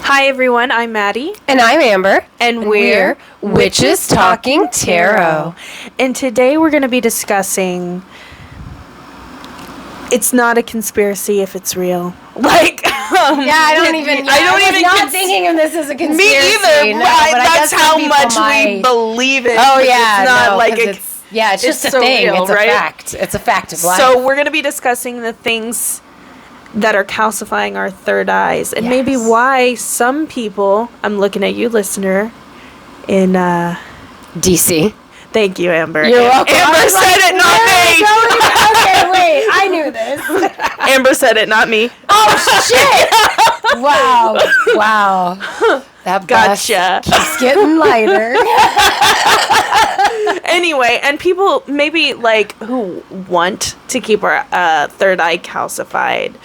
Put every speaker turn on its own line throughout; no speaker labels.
Hi everyone, I'm Maddie.
And I'm Amber.
And we're
Witches Talking Tarot.
And today we're going to be discussing... It's not a conspiracy if it's real.
I was not thinking of this as a conspiracy.
Me either,
no,
but that's how much we believe it.
Oh yeah,
it's not
it's just a
so
thing.
real,
it's a
right?
fact. It's a fact of life.
So we're going to be discussing the things that are calcifying our third eyes, and maybe why some people, I'm looking at you, listener, in
DC.
Thank you, Amber.
You're welcome.
Amber said it, not me.
Okay, wait. I knew this.
Amber said it, not me.
Oh, shit. Wow. That
gotcha.
Keeps getting lighter.
Anyway, and people maybe who want to keep our third eye calcified,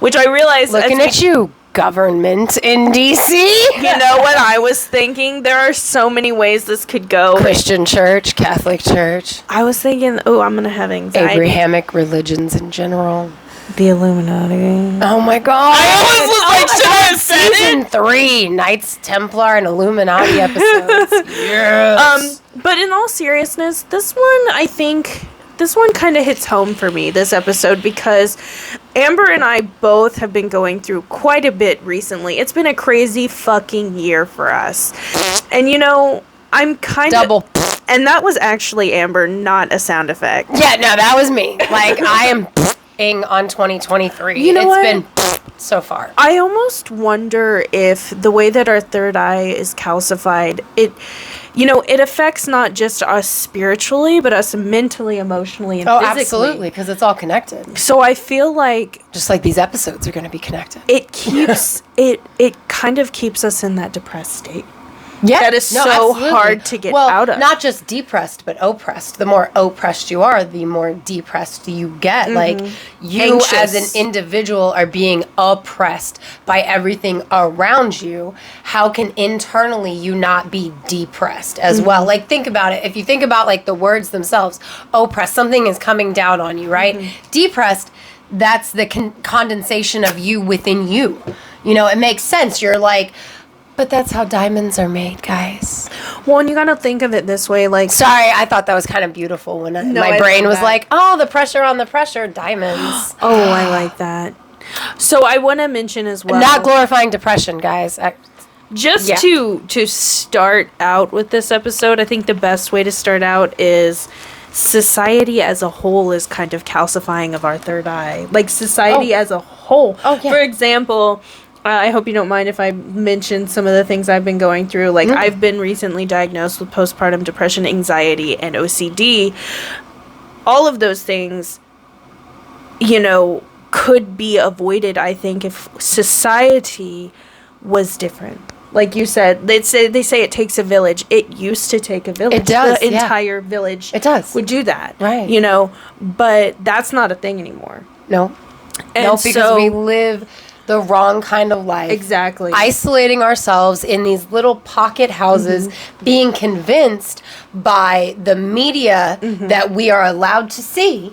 which I realize...
Looking at you, government in DC.
You know what I was thinking? There are so many ways this could go.
Christian church, Catholic church.
I was thinking, I'm going to have anxiety.
Abrahamic religions in general.
The Illuminati.
Oh my god.
I always was should I have said
Season 3, Knights Templar and Illuminati episodes. Yes.
But in all seriousness, this one kind of hits home for me, this episode, because Amber and I both have been going through quite a bit recently. It's been a crazy fucking year for us. And I'm kind of...
Double.
And that was actually Amber, not a sound effect.
Yeah, no, that was me. I am on 2023.
You know what?
It's been so far.
I almost wonder if the way that our third eye is calcified, it affects not just us spiritually, but us mentally, emotionally, and physically.
Absolutely, because it's all connected.
So I feel like...
Just like these episodes are going to be connected.
It keeps... it kind of keeps us in that depressed state.
Yeah.
That is
absolutely.
hard to get out of.
Not just depressed, but oppressed. The more oppressed you are, the more depressed you get.
Mm-hmm.
You
Anxious.
as an individual are being oppressed by everything around you. How can internally you not be depressed as well? Think about it. If you think about the words themselves, oppressed, something is coming down on you, right? Depressed, that's the condensation of you within you. It makes sense. You're but that's how diamonds are made, guys.
Well, and you gotta think of it this way,
Sorry, I thought that was kind of beautiful when my brain was the pressure on the pressure, diamonds.
Oh, I like that. So I want to mention as well...
Not glorifying depression, guys.
To start out with this episode, I think the best way to start out is... Society as a whole is kind of calcifying of our third eye. Society as a whole.
Oh, yeah.
For example... I hope you don't mind if I mention some of the things I've been going through. I've been recently diagnosed with postpartum depression, anxiety, and OCD. All of those things, could be avoided, I think, if society was different. Like you said, they say it takes a village. It used to take a village.
It does,
The entire village would do that.
Right.
But that's not a thing anymore.
No.
And
because we live... the wrong kind of life.
Exactly.
Isolating ourselves in these little pocket houses, being convinced by the media that we are allowed to see,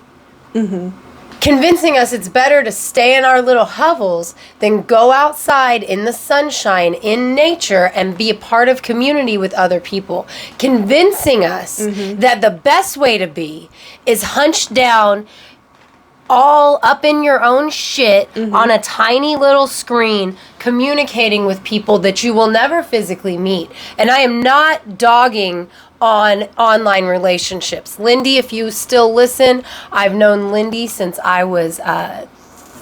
convincing us it's better to stay in our little hovels than go outside in the sunshine, in nature, and be a part of community with other people. Convincing us that the best way to be is hunched down, all up in your own shit on a tiny little screen, communicating with people that you will never physically meet. And I am not dogging on online relationships. Lindy, if you still listen, I've known Lindy since I was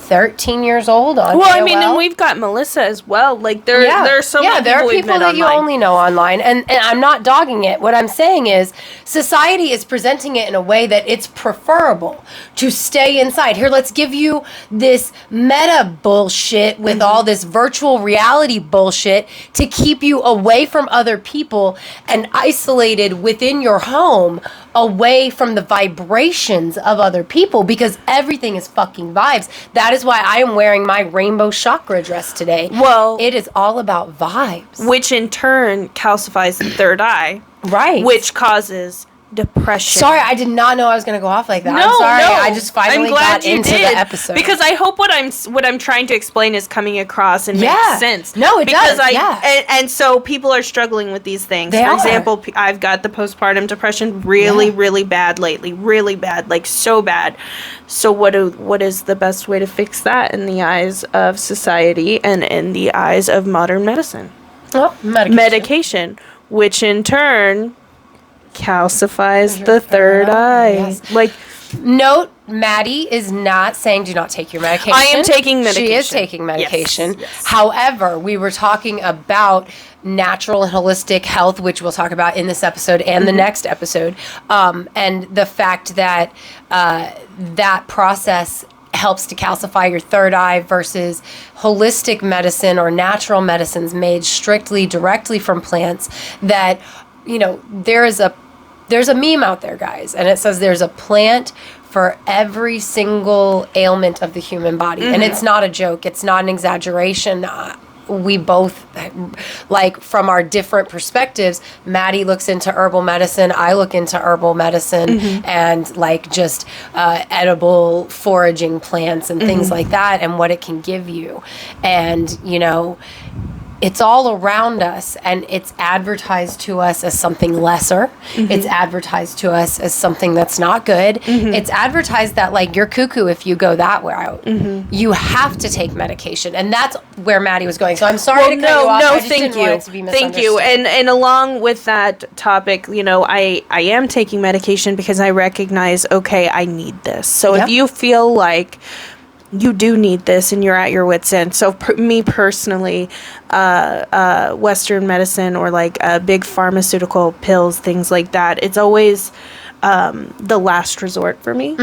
13 years old on AOL.
And we've got Melissa as well. There are so many people
there are people that you only know online, and I'm not dogging it. What I'm saying is society is presenting it in a way that it's preferable to stay inside. Here, let's give you this meta bullshit with all this virtual reality bullshit to keep you away from other people and isolated within your home, away from the vibrations of other people, because everything is fucking vibes. That is why I am wearing my rainbow chakra dress today.
Well,
it is all about vibes.
Which in turn calcifies the third eye.
Right.
Which causes depression.
Sorry, I did not know I was going to go off like that.
No,
I'm sorry.
no.
I just finally got into the episode.
Because I hope what I'm trying to explain is coming across and makes sense.
No, it does.
And so people are struggling with these things.
For
example, I've got the postpartum depression really bad lately. Really bad, like so bad. So what is the best way to fix that in the eyes of society and in the eyes of modern medicine?
Well,
medication, which in turn calcifies the third eye.
Yes.
Like,
note, Maddie is not saying do not take your medication.
I am taking medication.
She is taking medication.
Yes.
However, we were talking about natural and holistic health, which we'll talk about in this episode and the next episode, and the fact that that process helps to calcify your third eye versus holistic medicine or natural medicines made strictly directly from plants. That, you know, there's a meme out there, guys, and it says there's a plant for every single ailment of the human body. And it's not a joke. It's not an exaggeration. We both, like, from our different perspectives, Maddie looks into herbal medicine, I look into herbal medicine, and like just edible foraging plants and things like that, and what it can give you. And, you know, it's all around us, and it's advertised to us as something lesser. It's advertised to us as something that's not good. It's advertised that, like, you're cuckoo if you go that route. You have to take medication, and that's where Maddie was going. So I'm sorry to cut you off.
No,
I just
thank
didn't
you.
want it to be
Thank you.
misunderstood.
And along with that topic, you know, I am taking medication because I recognize, okay, I need this. So if you feel like you do need this and you're at your wit's end. So me personally, Western medicine or like big pharmaceutical pills, things like that, it's always the last resort for me.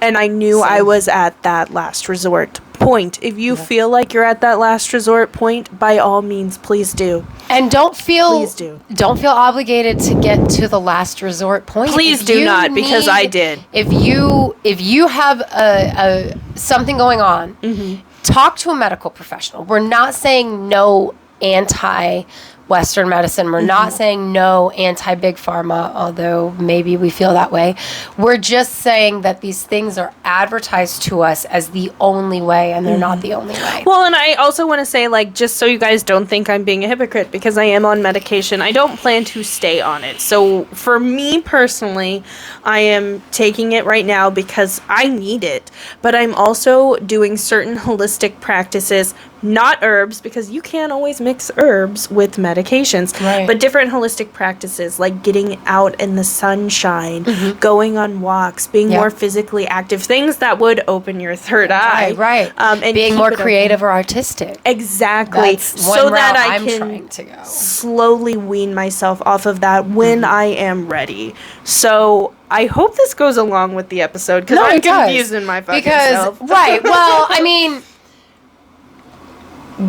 And I knew I was at that last resort point. If you feel like you're at that last resort point, by all means, please do.
And don't feel obligated to get to the last resort point.
Please do not, because I did.
If you have a something going on, talk to a medical professional. We're not saying no anti-Western medicine. We're not saying no anti-big pharma, although maybe we feel that way. We're just saying that these things are advertised to us as the only way, and they're not the only way.
Well, and I also want to say, like, just so you guys don't think I'm being a hypocrite, because I am on medication, I don't plan to stay on it. So for me personally, I am taking it right now because I need it, but I'm also doing certain holistic practices, not herbs, because you can't always mix herbs with medications, but different holistic practices like getting out in the sunshine, going on walks, being more physically active, things that would open your third eye.
And being more creative or artistic.
Exactly. So that I can slowly wean myself off of that when I am ready. So I hope this goes along with the episode, because I'm confused in my fucking self.
Well, I mean,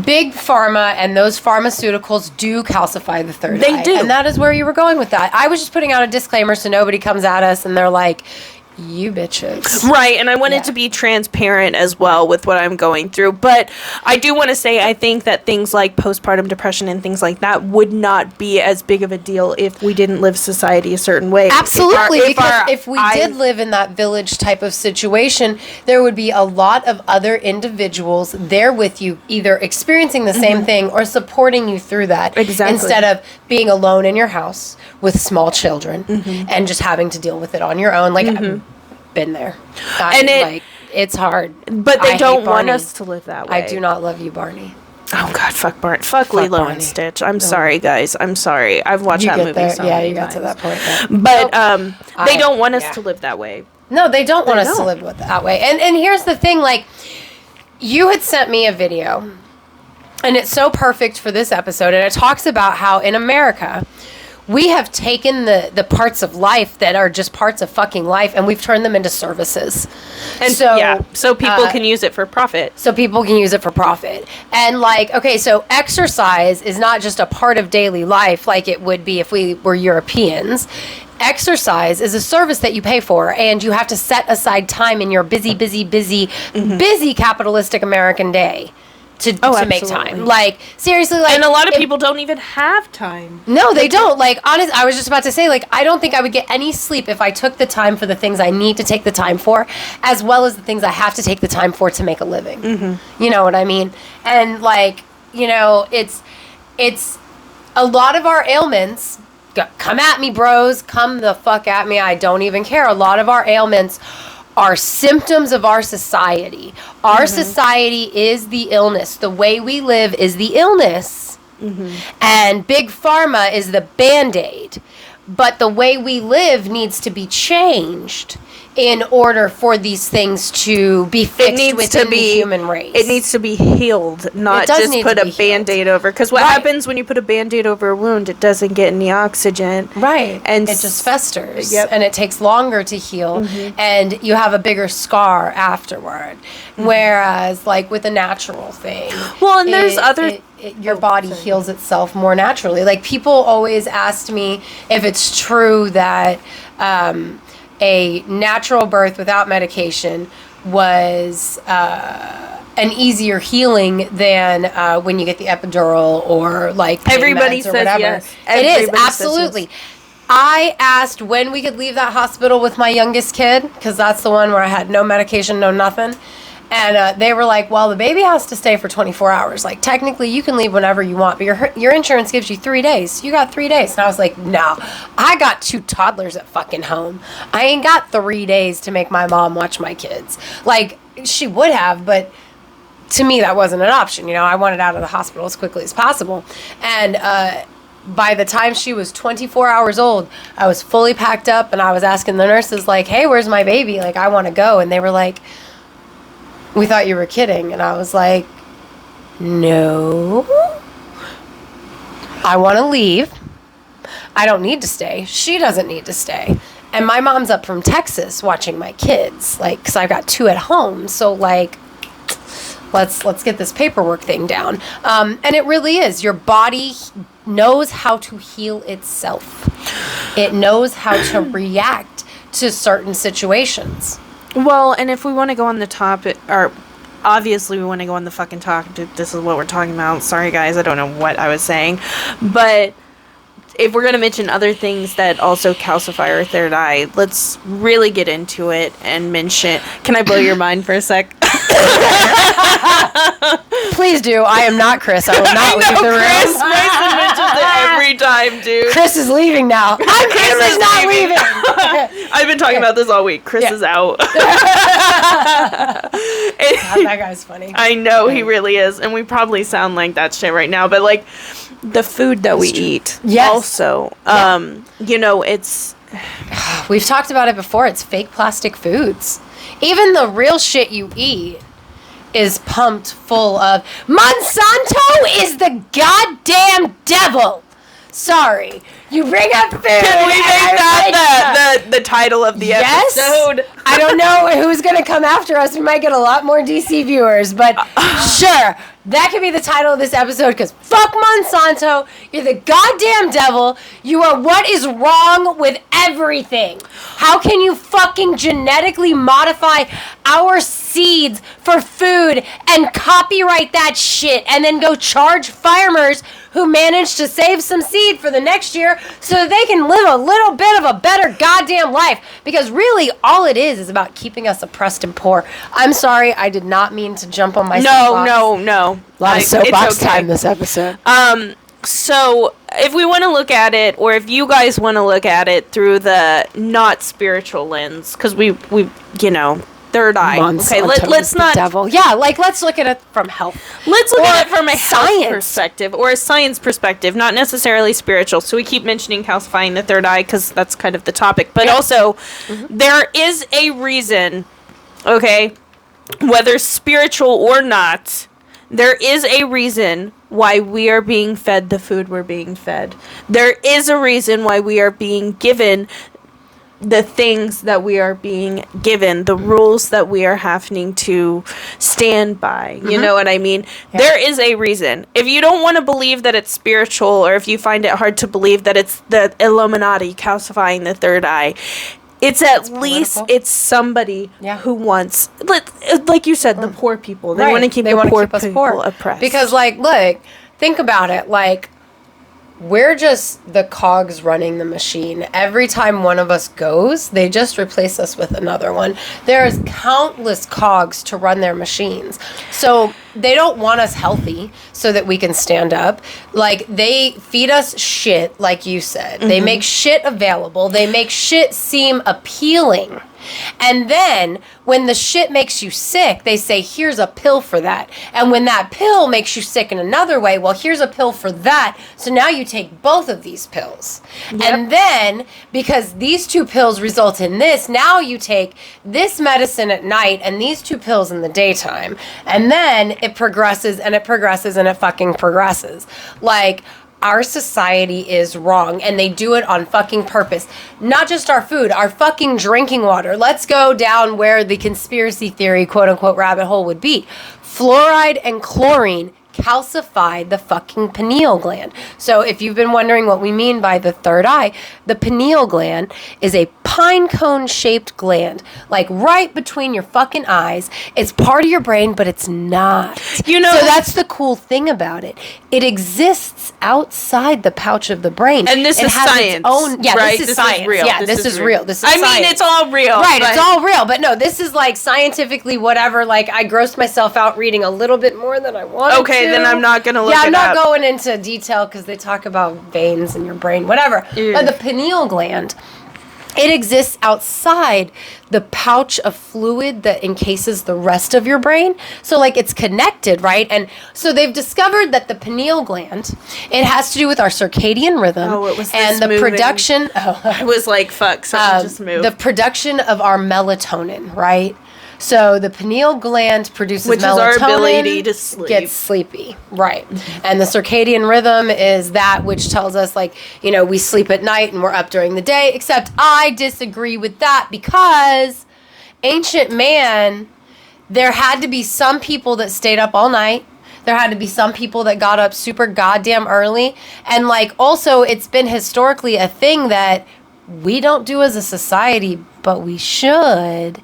big pharma and those pharmaceuticals do calcify the third eye. They do. And that is where you were going with that. I was just putting out a disclaimer so nobody comes at us and they're like, you bitches.
Right, and I wanted to be transparent as well with what I'm going through. But I do want to say, I think that things like postpartum depression and things like that would not be as big of a deal if we didn't live society a certain way.
Absolutely, because if we did live in that village type of situation, there would be a lot of other individuals there with you, either experiencing the same thing or supporting you through that.
Exactly.
Instead of being alone in your house with small children and just having to deal with it on your own. Like, been there. It's hard.
But they don't want us to live that way.
I do not love you, Barney.
Oh God, fuck Barney. Fuck Lilo
Barney.
and Stitch. I'm sorry, guys. I'm sorry. I've watched that movie so many
you got
times.
to that point. Yeah.
But they don't want us to live that way.
No, they don't want us to live that way. And here's the thing, like, you had sent me a video, and it's so perfect for this episode, and it talks about how in America, we have taken the parts of life that are just parts of fucking life, and we've turned them into services. And
so people can use it for profit.
So people can use it for profit. And like, okay, so exercise is not just a part of daily life like it would be if we were Europeans. Exercise is a service that you pay for, and you have to set aside time in your busy capitalistic American day to make
absolutely.
time. Like, seriously, like...
And a lot of people don't even have time.
No, they don't. Like, honest, I was just about to say, like, I don't think I would get any sleep if I took the time for the things I need to take the time for, as well as the things I have to take the time for to make a living. Mm-hmm. You know what I mean? And, like, you know, it's a lot of our ailments... Come at me, bros. Come the fuck at me. I don't even care. A lot of our ailments are symptoms of our society. Our society is the illness. The way we live is the illness. And Big Pharma is the Band-Aid. But the way we live needs to be changed in order for these things to be fixed within the human race.
It needs to be healed, not just put a Band-Aid over. Because what happens when you put a Band-Aid over a wound, it doesn't get any oxygen.
Right. And it just festers. Yep. And it takes longer to heal. And you have a bigger scar afterward. Whereas, like, with a natural thing.
Well, and there's other...
your body heals itself more naturally. Like, people always asked me if it's true that... a natural birth without medication was an easier healing than when you get the epidural or like
everybody
meds or
says
whatever.
yes.
It is absolutely. I asked when we could leave that hospital with my youngest kid because that's the one where I had no medication, no nothing. And they were like, well, the baby has to stay for 24 hours. Like, technically, you can leave whenever you want, but your insurance gives you 3 days. You got 3 days. And I was like, no, I got 2 toddlers at fucking home. I ain't got 3 days to make my mom watch my kids. Like, she would have, but to me, that wasn't an option. You know, I wanted out of the hospital as quickly as possible. And by the time she was 24 hours old, I was fully packed up, and I was asking the nurses, like, hey, where's my baby? Like, I want to go. And they were like... we thought you were kidding. And I was like, no. I want to leave. I don't need to stay. She doesn't need to stay. And my mom's up from Texas watching my kids. Like, because I've got 2 at home. So, like, let's get this paperwork thing down. And it really is. Your body knows how to heal itself. It knows how to react to certain situations.
Well, and if we want to go on the topic, or obviously we want to go on the fucking topic, this is what we're talking about. Sorry, guys, I don't know what I was saying. But if we're going to mention other things that also calcify our third eye, let's really get into it and mention... Can I blow your mind for a sec?
Please do. I am not Chris. I will not leave the room.
Chris mentions it every time, dude.
Chris is leaving now. Chris is not leaving.
I've been talking about this all week. Chris is out.
God, that guy's funny.
I know, he really is. And we probably sound like that shit right now. But, like, the food that we eat also, you know, it's...
We've talked about it before. It's fake plastic foods. Even the real shit you eat is pumped full of... Monsanto is the goddamn devil. Sorry. You bring up food.
Can we make that the title of the episode?
I don't know who's going to come after us. We might get a lot more DC viewers, but sure. That could be the title of this episode because fuck Monsanto. You're the goddamn devil. You are what is wrong with everything. How can you fucking genetically modify our seeds for food and copyright that shit and then go charge farmers who managed to save some seed for the next year so that they can live a little bit of a better goddamn life? Because really all it is about keeping us oppressed and poor. I'm sorry, I did not mean to jump on my soapbox.
No.
A lot of soapbox time this episode.
So if we want to look at it, or if you guys want to look at it through the not spiritual lens, because we you know, third eye.
Monsanto
okay, let's not.
Devil. Yeah, like let's look at it from health.
Let's look at it from a science perspective or a science perspective, not necessarily spiritual. So we keep mentioning calcifying the third eye because that's kind of the topic. But also, there is a reason, okay, whether spiritual or not, there is a reason why we are being fed the food we're being fed. There is a reason why we are being given the things that we are being given, the rules that we are having to stand by. You know what I mean? Yeah. There is a reason. If you don't want to believe that it's spiritual, or if you find it hard to believe that it's the Illuminati calcifying the third eye, it's at least it's somebody who wants, like you said, the poor people. They want to keep us poor oppressed.
Because, like, look, think about it. Like, we're just the cogs running the machine. Every time one of us goes, they just replace us with another one. There's countless cogs to run their machines. So they don't want us healthy so that we can stand up. Like, they feed us shit, like you said. They make shit available. They make shit seem appealing. And then when the shit makes you sick, they say, here's a pill for that. And when that pill makes you sick in another way, well, here's a pill for that. So now you take both of these pills. Yep. And then, because these 2 pills result in this, now you take this medicine at night and these 2 pills in the daytime. And then it progresses and it progresses and it fucking progresses. Like, our society is wrong, and they do it on fucking purpose. Not just our food, our fucking drinking water. Let's go down where the conspiracy theory, quote unquote, rabbit hole would be. Fluoride and chlorine calcify the fucking pineal gland. So if you've been wondering what we mean by the third eye, the pineal gland is a pine cone shaped gland, like right between your fucking eyes. It's part of your brain, but it's not. You know, so that's the cool thing about it. It exists outside the pouch of the brain.
And this is science.
Right? This is science. Is real. Yeah, this is real. This is science.
I mean, it's all real.
Right, it's all real. But no, this is like scientifically whatever. Like, I grossed myself out reading a little bit more than I wanted to.
Okay, then I'm not going to look it up.
Yeah, I'm not going into detail because they talk about veins in your brain, whatever. Yeah. But the pineal gland, it exists outside the pouch of fluid that encases the rest of your brain. So, like, it's connected, right? And so they've discovered that the pineal gland, it has to do with our circadian rhythm.
Oh, it was
and the
moving.
Production.
I was like, fuck, something just moved.
The production of our melatonin, right? So the pineal gland produces melatonin, which is our ability to sleep. Gets sleepy, right? And the circadian rhythm is that which tells us, like, you know, we sleep at night and we're up during the day. Except I disagree with that, because ancient man, there had to be some people that stayed up all night. There had to be some people that got up super goddamn early. And, like, also it's been historically a thing that we don't do as a society, but we should.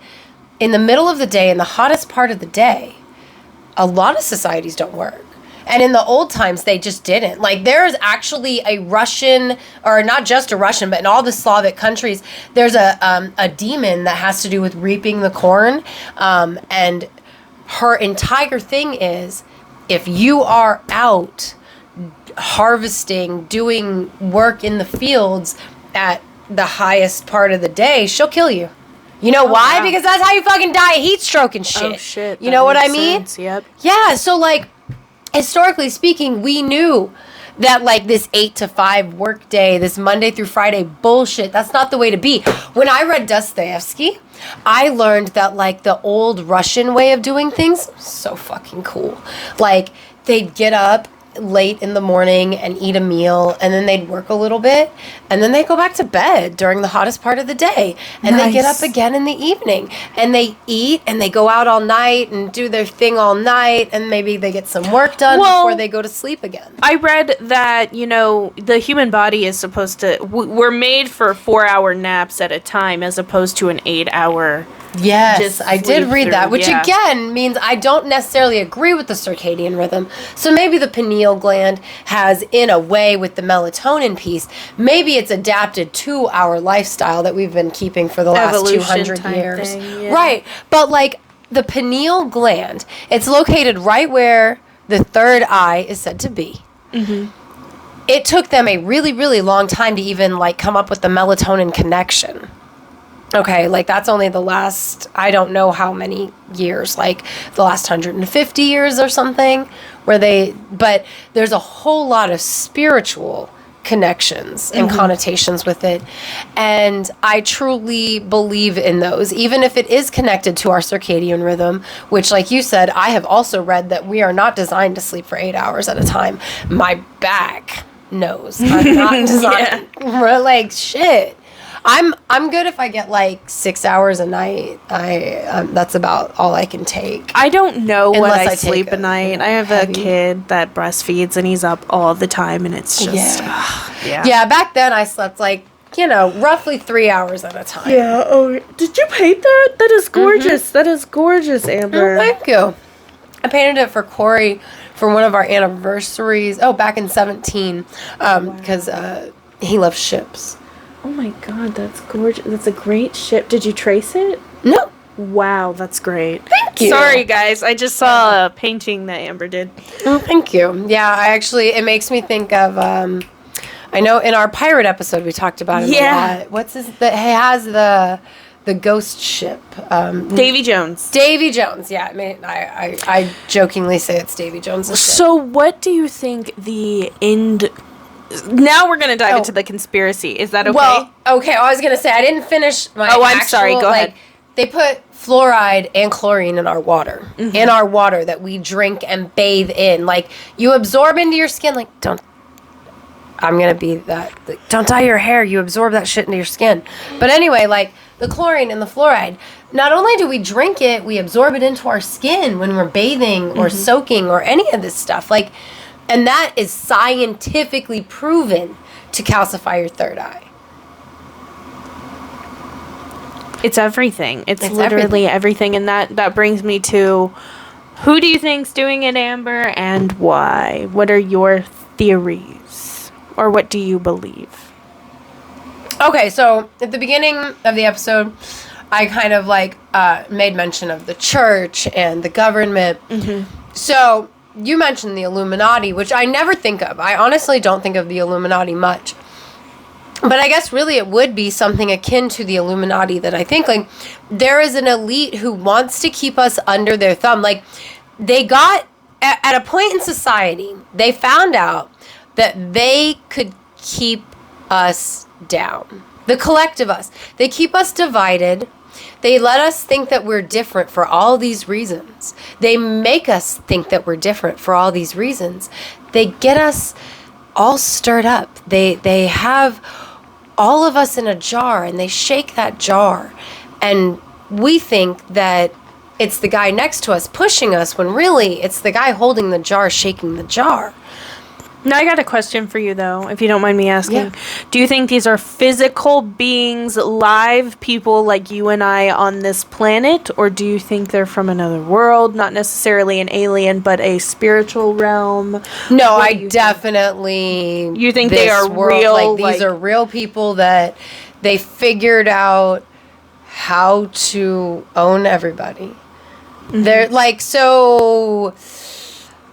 In the middle of the day, in the hottest part of the day, a lot of societies don't work. And in the old times, they just didn't. Like, there's actually a Russian, or not just a Russian, but in all the Slavic countries, there's a demon that has to do with reaping the corn. And her entire thing is, if you are out harvesting, doing work in the fields at the highest part of the day, she'll kill you. You know why? Wow. Because that's how you fucking die of heat stroke and shit.
Oh, shit.
You know what I mean?
Sense. Yep.
Yeah, so, like, historically speaking, we knew that, like, this 8 to 5 work day, this Monday through Friday bullshit, that's not the way to be. When I read Dostoevsky, I learned that, like, the old Russian way of doing things, so fucking cool. Like, they'd get up late in the morning and eat a meal, and then they'd work a little bit, and then they'd go back to bed during the hottest part of the day, and they get up again in the evening, and they eat, and they go out all night and do their thing all night, and maybe they get some work done before they go to sleep again.
I read that, you know, the human body is supposed to, we're made for 4-hour naps at a time as opposed to an 8-hour.
Yes, I did read that, which again means I don't necessarily agree with the circadian rhythm. So maybe the pineal gland has, in a way, with the melatonin piece, maybe it's adapted to our lifestyle that we've been keeping for the last 200 years. Thing, yeah. Right. But, like, the pineal gland, it's located right where the third eye is said to be. Mm-hmm. It took them a really, really long time to even, like, come up with the melatonin connection. Okay, like, that's only the last, I don't know how many years, like the last 150 years or something, but there's a whole lot of spiritual connections and connotations with it. And I truly believe in those, even if it is connected to our circadian rhythm, which, like you said, I have also read that we are not designed to sleep for 8 hours at a time. My back knows I'm not designed. Like, shit. I'm good if I get, like, 6 hours a night. That's about all I can take.
I don't know what I sleep at night. I have a kid that breastfeeds, and he's up all the time, and it's just
Yeah, back then I slept, like, roughly 3 hours at a time.
Yeah. Oh, did you paint that? That is gorgeous. That is gorgeous, Amber.
Oh, thank you. I painted it for Corey for one of our anniversaries. Oh, back in 2017, because he loves ships.
Oh my God, that's gorgeous. That's a great ship. Did you trace it?
No.
Wow, that's great.
Thank you.
Sorry, guys. I just saw a painting that Amber did.
Oh, thank you. Yeah, it makes me think of, I know in our pirate episode we talked about him a lot. What's he has the ghost ship.
Davy Jones.
Davy Jones, yeah. I jokingly say it's Davy Jones' ship.
So what do you think the end... Now we're going to dive into the conspiracy. Is that okay?
Well, okay, I was going to say, I didn't finish my
I'm sorry, go ahead.
They put fluoride and chlorine in our water. In our water that we drink and bathe in. Like, you absorb into your skin, I'm going to be that. Don't dye your hair. You absorb that shit into your skin. But anyway, the chlorine and the fluoride, not only do we drink it, we absorb it into our skin when we're bathing or soaking or any of this stuff. And that is scientifically proven to calcify your third eye.
It's everything. It's literally everything. And that brings me to, who do you think's doing it, Amber, and why? What are your theories? Or what do you believe?
Okay, so at the beginning of the episode, I kind of made mention of the church and the government. So you mentioned the Illuminati, which I never think of. I honestly don't think of the Illuminati much. But I guess really it would be something akin to the Illuminati that I think, there is an elite who wants to keep us under their thumb. They got, at a point in society, they found out that they could keep us down. The collective us. They keep us divided. They let us think that we're different for all these reasons. They make us think that we're different for all these reasons. They get us all stirred up. They have all of us in a jar, and they shake that jar. And we think that it's the guy next to us pushing us, when really it's the guy holding the jar, shaking the jar.
Now, I got a question for you, though, if you don't mind me asking.
Yeah.
Do you think these are physical beings, live people like you and I on this planet? Or do you think they're from another world? Not necessarily an alien, but a spiritual realm?
No, I definitely...
You think they are real?
These are real people that they figured out how to own everybody. They're so...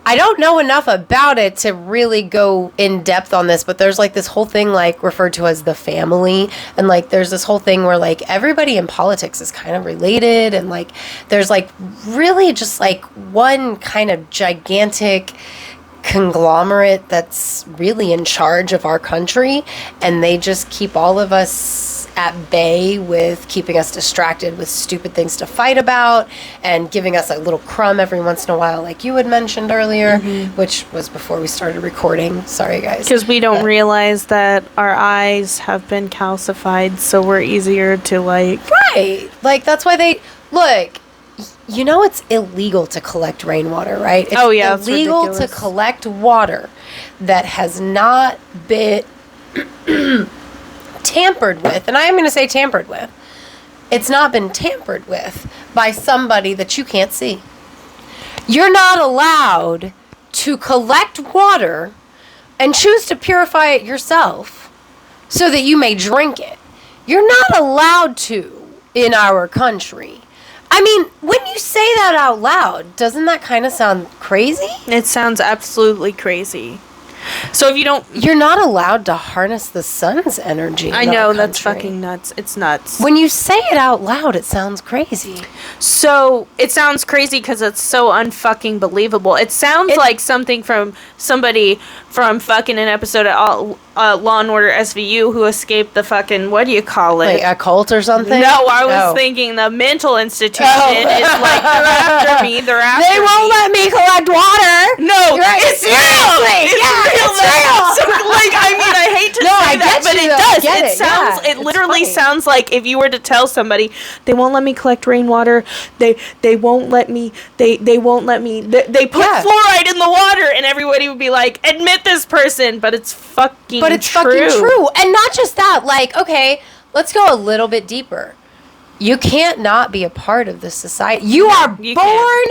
I don't know enough about it to really go in depth on this, but there's this whole thing referred to as the family, and there's this whole thing where everybody in politics is kind of related, and there's really just one kind of gigantic conglomerate that's really in charge of our country, and they just keep all of us at bay with keeping us distracted with stupid things to fight about, and giving us a little crumb every once in a while, like you had mentioned earlier, which was before we started recording. Sorry, guys. Because
we don't realize that our eyes have been calcified, so we're easier to
Right. That's why they... Look, it's illegal to collect rainwater, right? It's illegal to collect water that has not been tampered with, and I am going to say tampered with. It's not been tampered with by somebody that you can't see. You're not allowed to collect water and choose to purify it yourself so that you may drink it. You're not allowed to in our country. I mean, when you say that out loud, doesn't that kind of sound crazy?
It sounds absolutely crazy. So if you don't...
You're not allowed to harness the sun's energy.
I know, that's fucking nuts. It's nuts.
When you say it out loud, it sounds crazy.
So, it sounds crazy because it's so unfucking believable. It sounds like something from somebody from fucking an episode of Law and Order SVU who escaped the fucking, what do you call it?
Like a cult or something?
No, I was thinking the mental institution is they're after me. They won't
let me collect water.
No,
it's real.
It's real.
It's real.
I mean, I hate to say that, but it does. It sounds. It literally sounds like if you were to tell somebody, they won't let me collect rainwater. They won't let me. They won't let me. They put fluoride in the water, and everybody would be like, admit this person, but it's fucking. But it's fucking true,
and not just that. Like, okay, let's go a little bit deeper. You can't not be a part of this society. You are born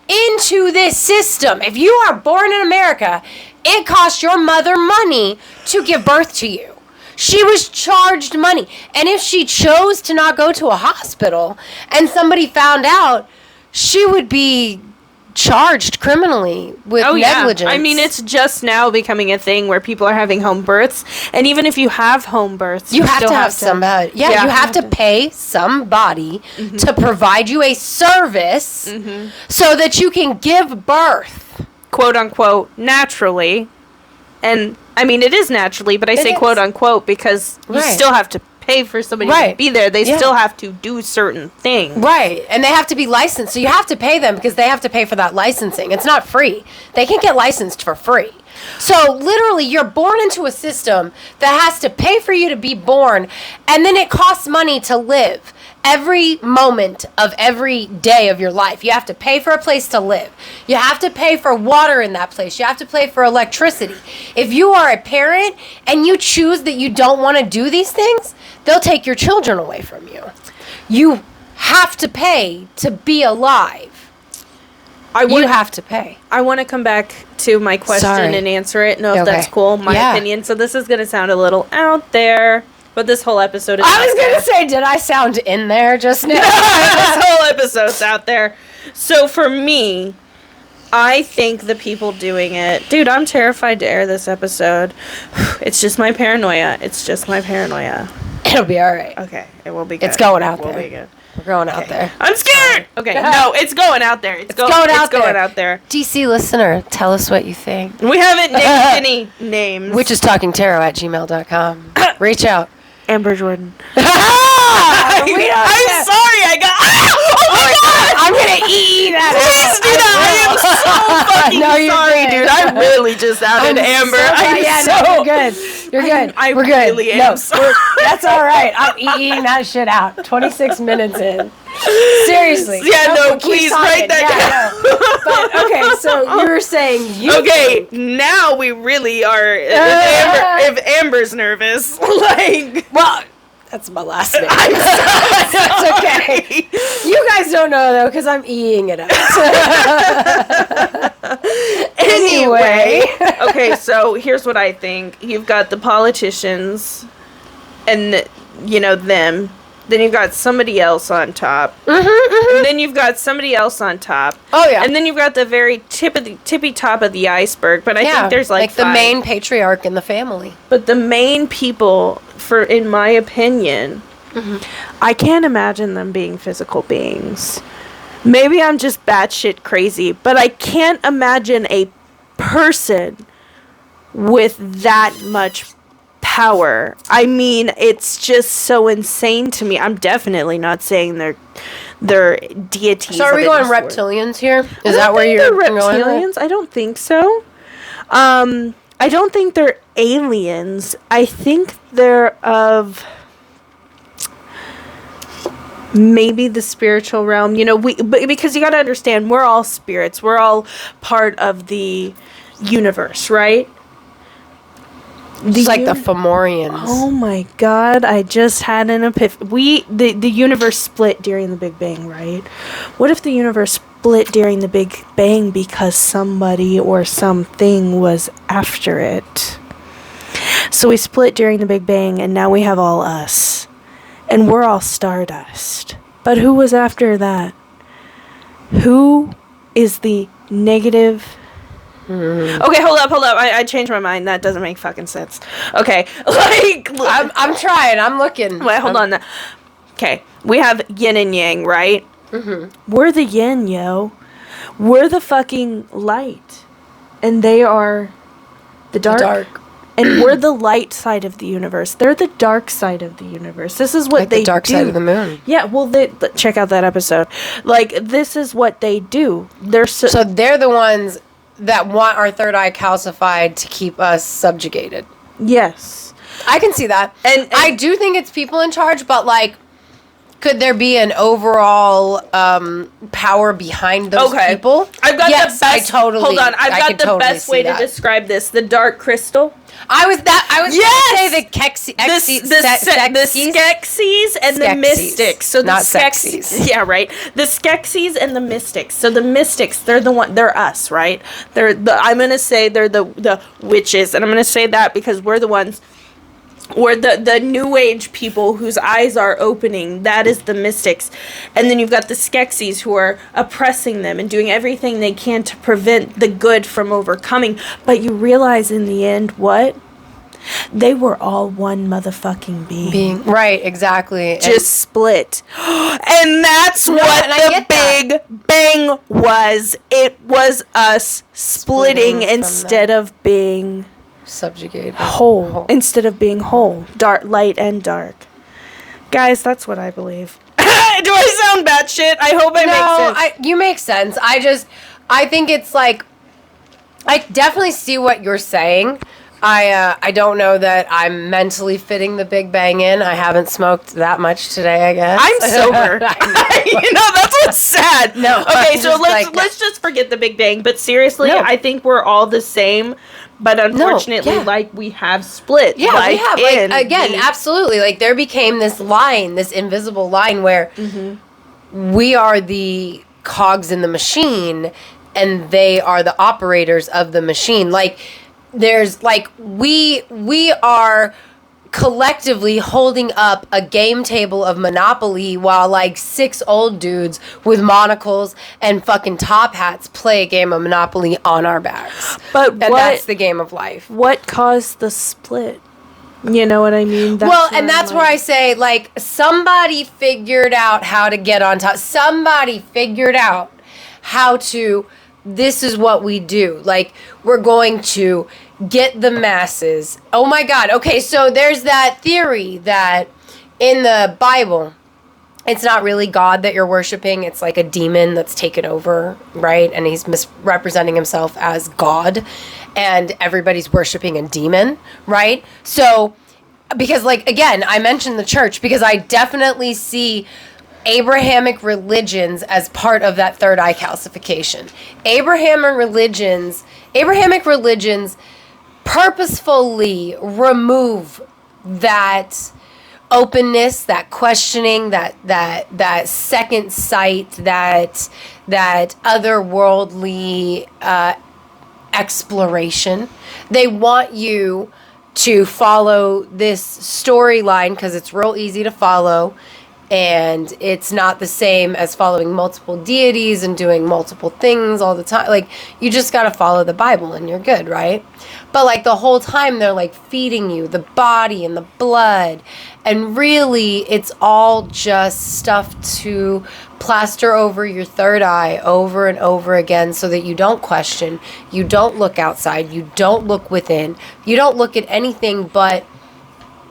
into this system. If you are born in America, it costs your mother money to give birth to you. She was charged money. And if she chose to not go to a hospital and somebody found out, she would be charged criminally with negligence.
I mean, it's just now becoming a thing where people are having home births. And even if you have home births,
you have to have somebody. Yeah, you have to pay somebody to provide you a service so that you can give birth.
Quote unquote, naturally. And I mean, it is naturally, but I say quote unquote because you still have to pay for somebody to be there. They still have to do certain things.
Right. And they have to be licensed. So you have to pay them because they have to pay for that licensing. It's not free. They can't get licensed for free. So literally you're born into a system that has to pay for you to be born, and then it costs money to live. Every moment of every day of your life, you have to pay for a place to live. You have to pay for water in that place. You have to pay for electricity. If you are a parent and you choose that you don't want to do these things, they'll take your children away from you. You have to pay to be alive. You have to pay.
I want to come back to my question and answer it. No, if that's cool. My opinion. So this is going to sound a little out there. But this whole episode is
I was going to say, did I sound in there just now?
This whole episode's out there. So for me, I think the people doing it... Dude, I'm terrified to air this episode. It's just my paranoia.
It'll be all right.
Okay, it will be good.
It's going out there.
It will be good.
We're going out there.
I'm scared! Okay, no, it's going out there. It's going out there.
DC listener, tell us what you think.
We haven't named any names.
witchestalkingtarot@gmail.com. Reach out.
Amber Jordan.
I'm sorry,
I got... Oh my God!
I'm going to eat that.
Please do that. I am so fucking sorry, dude. I really just outed Amber.
You're good. You're good.
We're good. Really am sorry.
That's all right. I'm eating that shit out. 26 minutes in. Seriously.
Yeah, no, please write that down.
But, okay, so you were saying you...
Okay, now we really are... If Amber's nervous, like...
Well... That's my last name. That's okay. You guys don't know, though, because I'm eating it up.
Anyway. Okay, so here's what I think. You've got the politicians and, them. Then you've got somebody else on top. And then you've got somebody else on top.
Oh, yeah.
And then you've got the very tippy top of the iceberg. But I think there's like
the main patriarch in the family.
But the main people, in my opinion, I can't imagine them being physical beings. Maybe I'm just batshit crazy, but I can't imagine a person with that much power. I mean, it's just so insane to me. I'm definitely not saying they're deities.
So are we going reptilians here? Is that where you're going?
Reptilians? I don't think so. I don't think they're aliens. I think they're of maybe the spiritual realm. Because you got to understand, we're all spirits. We're all part of the universe, right?
It's like the Fomorians.
Oh my God! I just had an epiphany. The universe split during the Big Bang, right? What if the universe split during the Big Bang because somebody or something was after it? So we split during the Big Bang, and now we have all us, and we're all stardust. But who was after that? Who is the negative? Okay, hold up. I changed my mind. That doesn't make fucking sense. Okay,
I'm trying. I'm looking.
Wait, hold on. Okay, we have yin and yang, right? We're the yin, yo. We're the fucking light, and they are the dark. And we're the light side of the universe. They're the dark side of the universe. This is what they do.
The dark side of the moon.
Yeah, well, check out that episode. This is what they do.
So they're the ones that want our third eye calcified to keep us subjugated.
Yes.
I can see that. And I do think it's people in charge, but, like, could there be an overall power behind those people?
I've got the best. Hold on, I've got the best way to describe this. The dark crystal.
I was going to say the
Skeksis and the mystics. So the Skeksis. Yeah, right. The Skeksis and the mystics. So the mystics, they're us, right? I'm going to say they're the witches, and I'm going to say that because we're the ones. Or the new age people whose eyes are opening, that is the mystics. And then you've got the Skeksis who are oppressing them and doing everything they can to prevent the good from overcoming. But you realize in the end, what? They were all one motherfucking being.
Right, exactly.
Just split. And that's what the Big Bang was. It was us splitting instead of being...
subjugated.
Whole. Instead of being whole. Dark, light and dark. Guys, that's what I believe. Do I sound batshit? I hope I make sense.
You make sense. I think it's like, I definitely see what you're saying. I don't know that I'm mentally fitting the Big Bang in. I haven't smoked that much today, I guess.
I'm sober. That's what's sad.
No.
Okay, so let's just forget the Big Bang. But seriously, I think we're all the same. But unfortunately, we have split.
Yeah, we have. Again, absolutely. Like, there became this line, this invisible line where we are the cogs in the machine and they are the operators of the machine. Like, there's, like, we are collectively holding up a game table of Monopoly while, like, 6 old dudes with monocles and fucking top hats play a game of Monopoly on our backs. And that's the game of life.
What caused the split? You know what I mean?
That's where I say, like, somebody figured out how to get on top. Somebody figured out how to... This is what we do. Like, we're going to get the masses. Oh my God. Okay, so there's that theory that in the Bible, it's not really God that you're worshiping. It's like a demon that's taken over, right? And he's misrepresenting himself as God. And everybody's worshiping a demon, right? So, because, like, again, I mentioned the church because I definitely see Abrahamic religions as part of that third eye calcification. Abrahamic religions purposefully remove that openness, that questioning, that second sight, that otherworldly exploration. They want you to follow this storyline because it's real easy to follow. And it's not the same as following multiple deities and doing multiple things all the time. Like, you just got to follow the Bible and you're good, right? But, like, the whole time they're, like, feeding you the body and the blood. And really, it's all just stuff to plaster over your third eye over and over again so that you don't question, you don't look outside, you don't look within, you don't look at anything but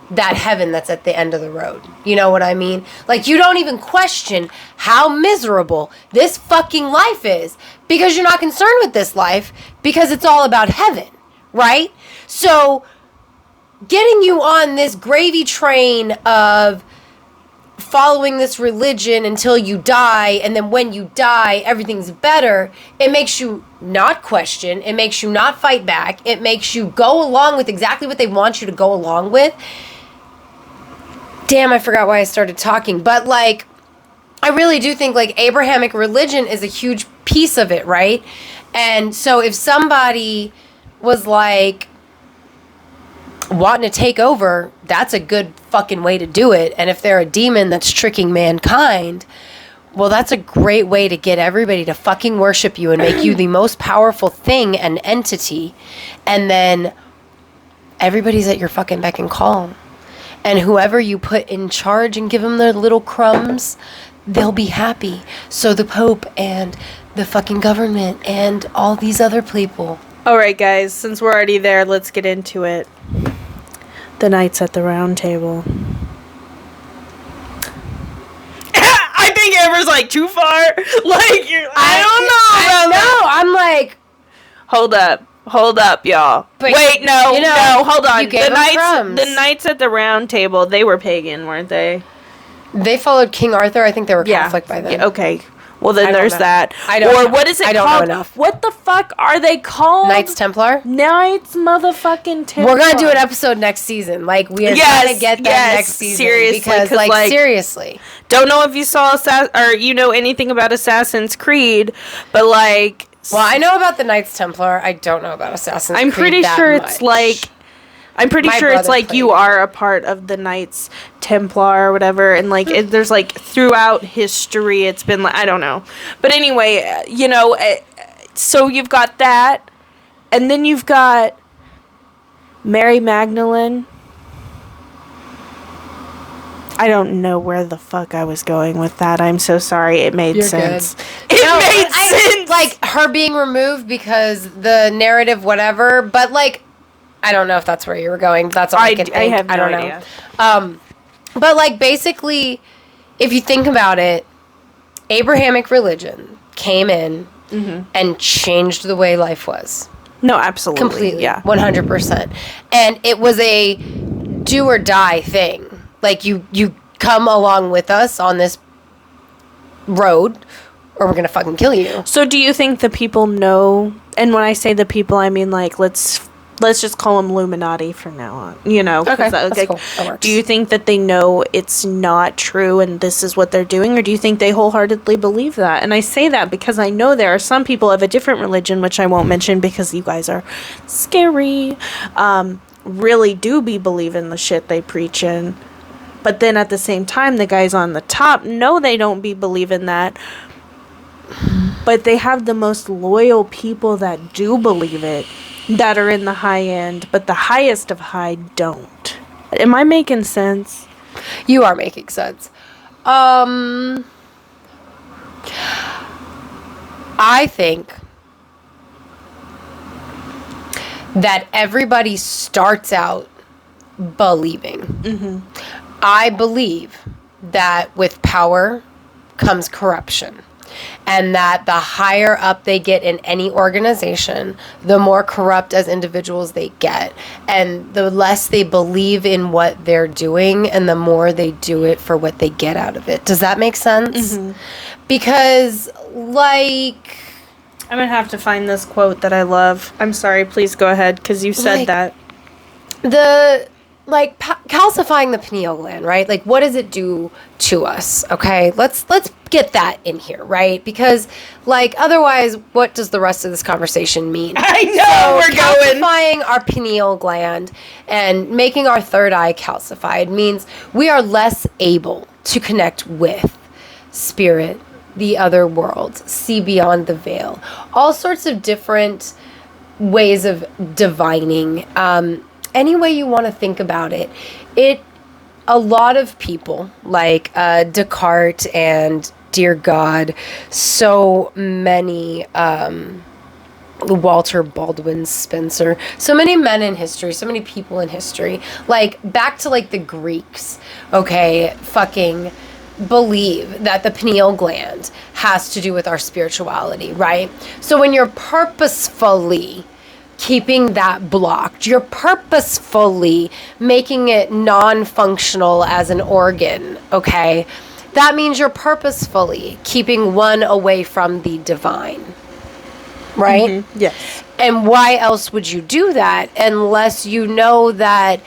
that heaven that's at the end of the road. You know what I mean? Like, you don't even question how miserable this fucking life is because you're not concerned with this life because it's all about heaven, right? So, getting you on this gravy train of following this religion until you die, and then when you die, everything's better, it makes you not question, it makes you not fight back, it makes you go along with exactly what they want you to go along with. Damn, I forgot why I started talking. But, like, I really do think, like, Abrahamic religion is a huge piece of it, right? And so if somebody was, like, wanting to take over, that's a good fucking way to do it. And if they're a demon that's tricking mankind, well, that's a great way to get everybody to fucking worship you and make you the most powerful thing and entity. And then everybody's at your fucking beck and call. And whoever you put in charge and give them their little crumbs, they'll be happy. So the Pope and the fucking government and all these other people.
All right, guys, since we're already there, let's get into it. The Knights at the Round Table. I think Amber's, like, too far. Like, I don't know.
I'm like...
Hold up. Hold up, y'all.
But
wait, no, no, hold on.
you gave them crumbs.
The knights at the round table, they were pagan, weren't they?
They followed King Arthur. I think they were Catholic by then.
Yeah, okay. Well, then there's
know.
that.
I don't know.
What is it
I don't
called?
know enough.
What the fuck are they called?
Knights Templar?
Knights motherfucking Templar.
We're going to do an episode next season. Like, we are trying to get that next season.
Seriously.
Because, like, seriously.
Don't know if you saw or you know anything about Assassin's Creed, but, like...
Well, I know about the Knights Templar. I don't know about Assassin's Creed.
I'm pretty sure it's like... I'm pretty sure it's like you are a part of the Knights Templar or whatever, and like there's like throughout history it's been like I don't know, but anyway, you know, so you've got that, and then you've got Mary Magdalene. I don't know where the fuck I was going with that. I'm so sorry. It made sense.
Good. It made sense. Like her being removed because the narrative, whatever, but like. I don't know if that's where you were going. That's all I can think.
I have no
I don't
idea.
know. But like basically, if you think about it, Abrahamic religion came in and changed the way life was.
No, absolutely.
Completely.
Yeah.
100%. And it was a do or die thing. Like you come along with us on this road or we're going to fucking kill you.
So do you think the people know, and when I say the people, I mean like let's just call them Illuminati from now on, you know?
Okay, that's cool. That works.
Do you think that they know it's not true and this is what they're doing, or do you think they wholeheartedly believe that? And I say that because I know there are some people of a different religion, which I won't mention because you guys are scary, really do believe in the shit they preach in. But then at the same time, the guys on the top know they don't believe in that. But they have the most loyal people that do believe it, that are in the high end, but the highest of high don't. Am I making sense?
You are making sense. I think that everybody starts out believing. I believe that with power comes corruption. And that the higher up they get in any organization, the more corrupt as individuals they get. And the less they believe in what they're doing and the more they do it for what they get out of it. Does that make sense? Because, like...
I'm going to have to find this quote that I love. I'm sorry, please go ahead, because you said that.
Calcifying the pineal gland, right? Like, what does it do to us? Okay, let's get that in here, right? Because, like, otherwise, what does the rest of this conversation mean?
I know we're going.
Calcifying our pineal gland and making our third eye calcified means we are less able to connect with spirit, the other world, see beyond the veil, all sorts of different ways of divining. Any way you want to think about it, a lot of people like Descartes and dear God, so many Walter Baldwin Spencer, so many men in history, so many people in history, like back to like the Greeks, okay, fucking believe that the pineal gland has to do with our spirituality, right? So when you're purposefully keeping that blocked, you're purposefully making it non-functional as an organ, okay? That means you're purposefully keeping one away from the divine, right?
Yes.
And why else would you do that unless you know that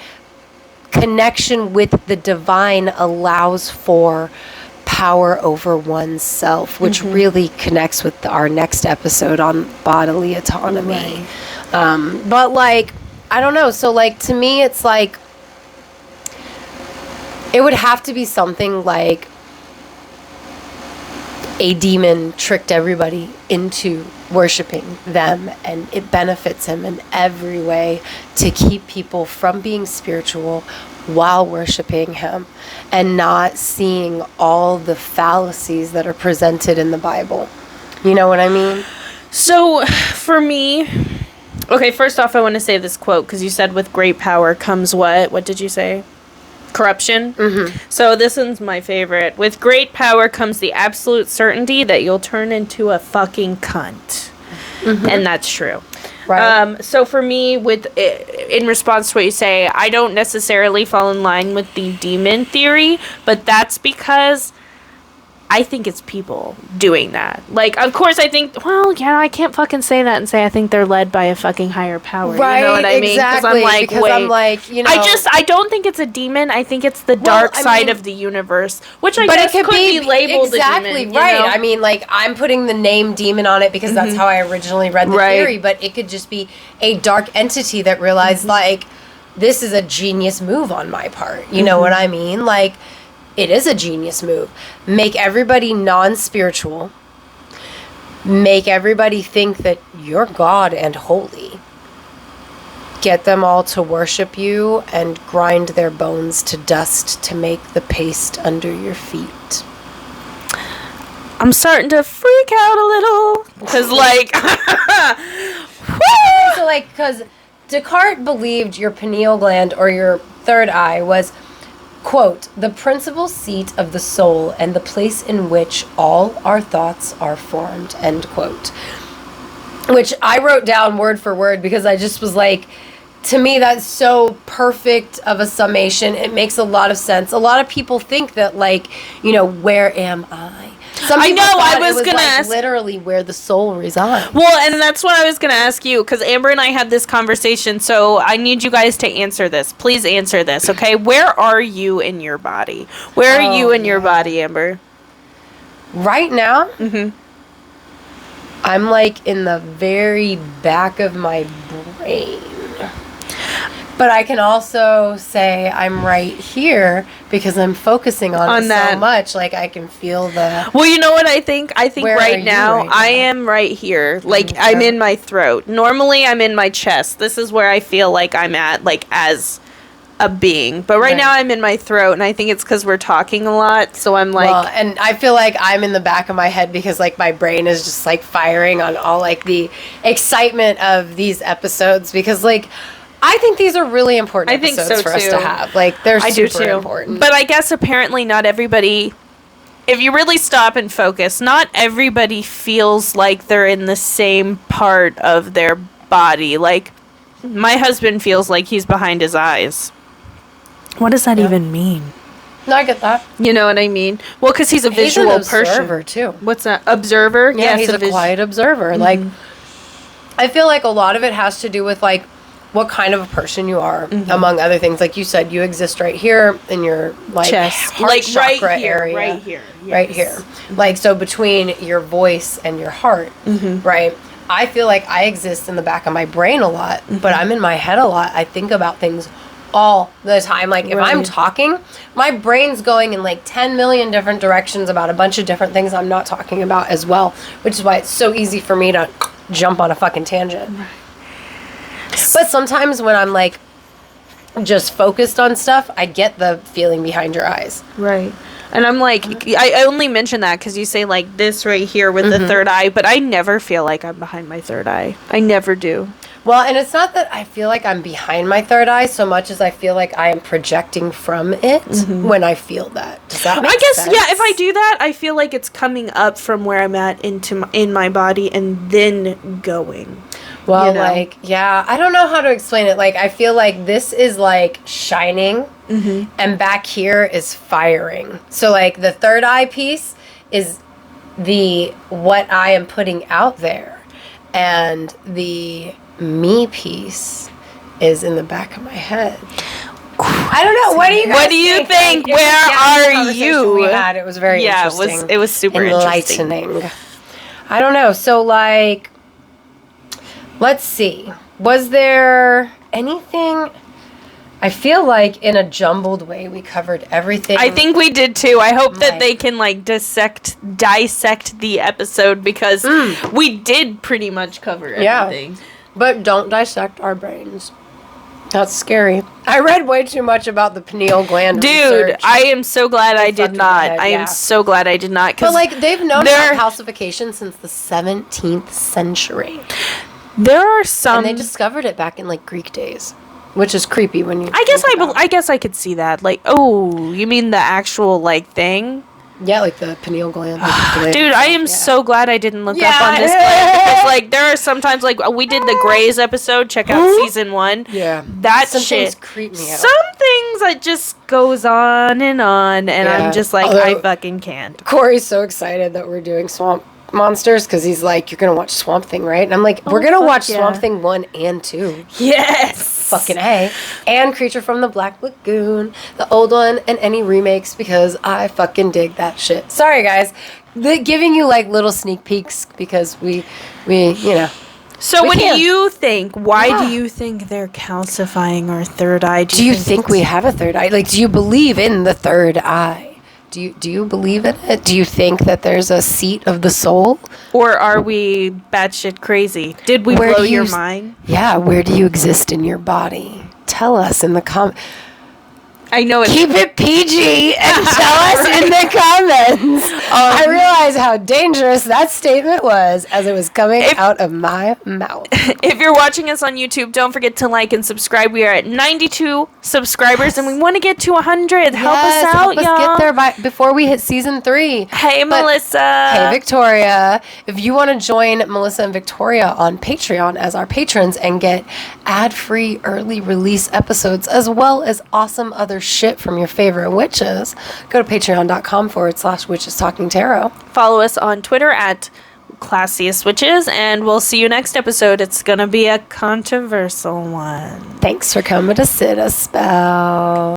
connection with the divine allows for power over oneself, which really connects with our next episode on bodily autonomy. Right. But like, I don't know. So like, to me, it's like, it would have to be something like a demon tricked everybody into worshiping them, and it benefits him in every way to keep people from being spiritual while worshiping him and not seeing all the fallacies that are presented in the Bible. You know what I mean?
So for me, okay, first off, I want to say this quote because you said with great power comes what? What did you say? Corruption. So this one's my favorite. With great power comes the absolute certainty that you'll turn into a fucking cunt. And that's true.
Right.
So for me, in response to what you say, I don't necessarily fall in line with the demon theory, but that's because I think it's people doing that. Like, of course, I think, well, yeah, I can't fucking say that and say I think they're led by a fucking higher power.
Right,
You know what I mean?
exactly. Because I'm like, you know.
I don't think it's a demon. I think it's the dark side of the universe, which I guess could be labeled
exactly,
a demon.
Right.
You know?
I mean, like, I'm putting the name demon on it because that's how I originally read the theory, but it could just be a dark entity that realized, like, this is a genius move on my part. You know what I mean? Like, it is a genius move. Make everybody non-spiritual. Make everybody think that you're God and holy. Get them all to worship you and grind their bones to dust to make the paste under your feet.
I'm starting to freak out a little. Because, like...
So, like, because Descartes believed your pineal gland or your third eye was... quote, the principal seat of the soul and the place in which all our thoughts are formed, end quote. Which I wrote down word for word because I just was like, to me, that's so perfect of a summation. It makes a lot of sense. A lot of people think that, like, you know, where am I? Some people I was gonna ask, literally where the soul resides.
Well, and that's what I was gonna ask you, because Amber and I had this conversation, so I need you guys to answer this. Please answer this, okay? Where are you in your body? Where are you in your body, Amber?
Right now, I'm like in the very back of my brain. But I can also say I'm right here because I'm focusing on it that so much. Like, I can feel the...
Well, you know what I think? I think right now, I am right here. Like, I'm in my throat. Normally, I'm in my chest. This is where I feel like I'm at, like, as a being. But right now, I'm in my throat, and I think it's because we're talking a lot. So I'm like...
Well, and I feel like I'm in the back of my head because, like, my brain is just, like, firing on all, like, the excitement of these episodes. Because, like... I think these are really important episodes for us to have. Like, they're super important.
But I guess apparently not everybody, if you really stop and focus, not everybody feels like they're in the same part of their body. Like, my husband feels like he's behind his eyes. What does that even mean?
No, I get that.
You know what I mean? Well, because he's a visual person.
He's an observer, too.
What's that? Observer?
Yeah, he's a quiet observer. Like, I feel like a lot of it has to do with, like, what kind of a person you are, among other things. Like you said, you exist right here in your, like,
chest,
heart
like
chakra
right here,
area.
right here. Yes.
Right here. Like, so between your voice and your heart, right? I feel like I exist in the back of my brain a lot, but I'm in my head a lot. I think about things all the time. Like, if I'm talking, my brain's going in, like, 10 million different directions about a bunch of different things I'm not talking about as well, which is why it's so easy for me to jump on a fucking tangent. Right. But sometimes when I'm, like, just focused on stuff, I get the feeling behind your eyes.
Right. And I'm like, I only mention that because you say, like, this right here with the third eye, but I never feel like I'm behind my third eye. I never do.
Well, and it's not that I feel like I'm behind my third eye so much as I feel like I am projecting from it when I feel that. Does that make sense?
Yeah, if I do that, I feel like it's coming up from where I'm at in my body and then going.
Well, you know? Like, yeah, I don't know how to explain it. Like, I feel like this is, like, shining, and back here is firing. So, like, the third eye piece is what I am putting out there, and the me piece is in the back of my head. I don't know. What do you guys
What do you think?
Like,
where are you?
We had. It was very interesting.
It was super
enlightening.
Interesting.
I don't know. So, like, let's see. Was there anything? I feel like in a jumbled way we covered everything.
I think we did too. I hope that they can, like, dissect the episode because we did pretty much cover everything.
Yeah. But don't dissect our brains. That's scary. I read way too much about the pineal gland.
Dude,
research.
I am so glad I did not. I am so glad I did not.
But, like, they've known about calcification since the 17th century.
There are some...
And they discovered it back in, like, Greek days. Which is creepy when you...
I guess I could see that. Like, oh, you mean the actual, like, thing?
Yeah, like the pineal gland.
Dude, I am so glad I didn't look up on this gland, because like there are sometimes, like we did the Greys episode, check out season 1.
Yeah.
That
Some
shit
things creep me out.
Some things that just goes on, and I'm just like, I fucking can't.
Corey's so excited that we're doing Swamp Monsters because he's like, you're gonna watch Swamp Thing, right? And I'm like, we're gonna watch Swamp Thing 1 and 2.
Yes.
Fucking A. And Creature from the Black Lagoon, the old one, and any remakes, because I fucking dig that shit. Sorry, guys. Giving you like little sneak peeks because we you know.
So what do you think? Why do you think they're calcifying our third eye?
Do you think we have a third eye? Like, do you believe in the third eye? Do you believe in it? Do you think that there's a seat of the soul?
Or are we batshit crazy? Did we blow your mind?
Yeah, where do you exist in your body? Tell us in the comments.
I know it's...
Keep it PG and tell us in the comments. I realize how dangerous that statement was as it was coming out of my mouth.
If you're watching us on YouTube, don't forget to like and subscribe. We are at 92 subscribers, and we want to get to 100. Help us out, y'all.
Help us get there before we hit season 3.
Hey, Melissa.
Hey, Victoria. If you want to join Melissa and Victoria on Patreon as our patrons and get ad-free early release episodes, as well as awesome other shit from your favorite witches, go to patreon.com/witches talking tarot.
Follow us on Twitter at Classiest Witches, and we'll see you next episode. It's gonna be a controversial one.
Thanks for coming to sit a spell.